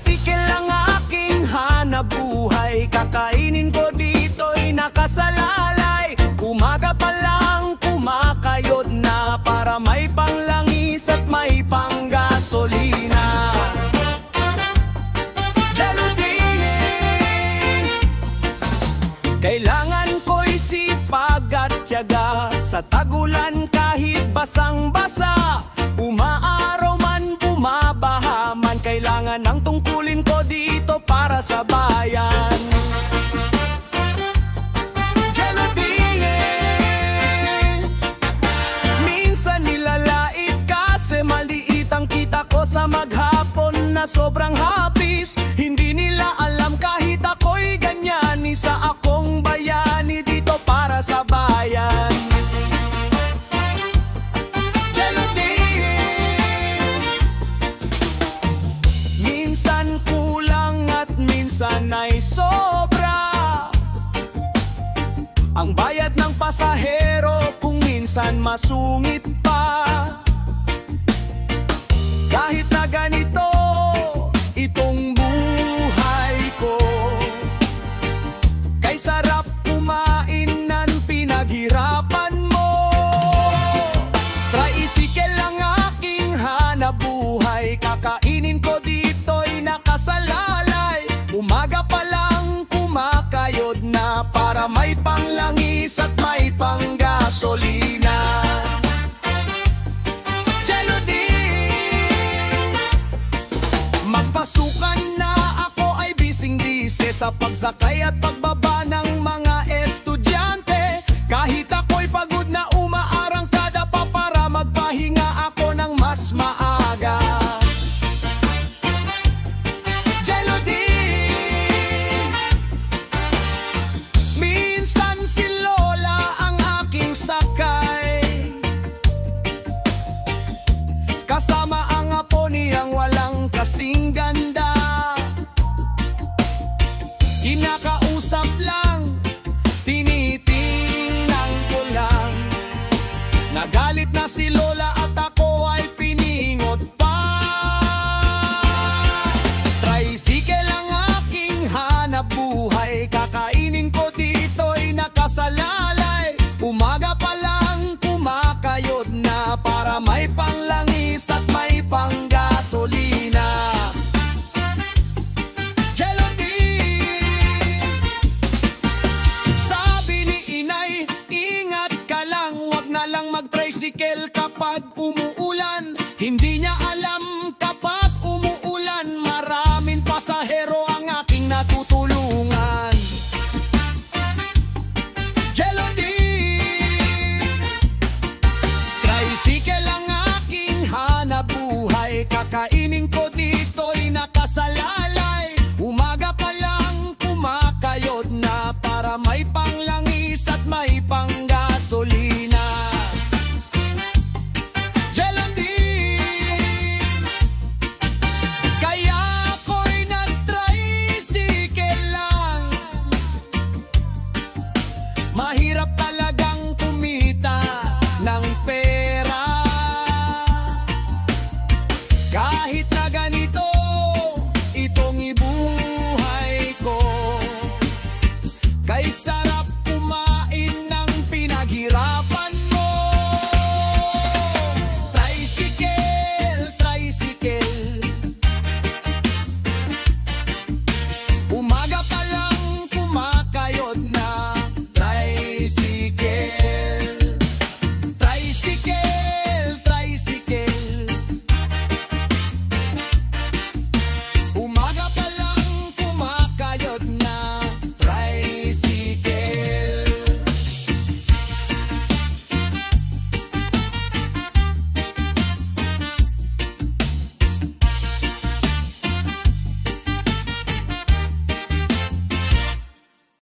Tricycle ang aking hanapbuhay, kakainin ko dito'y nakasalalay. Umaga pa lang kumakayod na para may panglangis at may panggasolina. Kailangan ko'y sipag at tiyaga, sa tagulan kahit basang-basa. Umaaraw man, bumabaha man, kailangan ang tungkulin ko dito para sa bayan. Jaludingin, minsan nilalait kasi maliit ang kita ko sa maghapon na sobrang hapis. Hindi nila alam kahit ako'y ganyan, isa akong bayani dito para sa bayan. Minsan kulang at minsan ay sobra ang bayad ng pasahero, kung minsan masungit pa. Kahit na ganito itong buhay ko, kay sarap kumain ng pinaghirapan mo. Tricycle ang aking hanapbuhay, kakainin ko dito'y nakasalalay. Umaga pa lang kumakayod na para may panglangis at may panggasolina. Magpasukan na ako ay bising-bise sa pagsakay at pagbaba ng mga estudyante. Kahit ako'y pagod na umaarangkada pa para magpahinga ako ng mas maaga. Jelodine, minsan si Lola ang aking sakay, kasama ang apo niyang walang kasing ganda. Kinakausap lang, tinitingnan ko lang. Nagalit na si Lola at ako ay piningot pa. Tricycle ang aking hanapbuhay, kakainin ko dito'y nakasalalay. Umaga pa lang kumakayod na para may panglangis at may panggasolina. Sabi ni inay, ingat ka lang, wag na lang mag-tricycle kapag umuwi.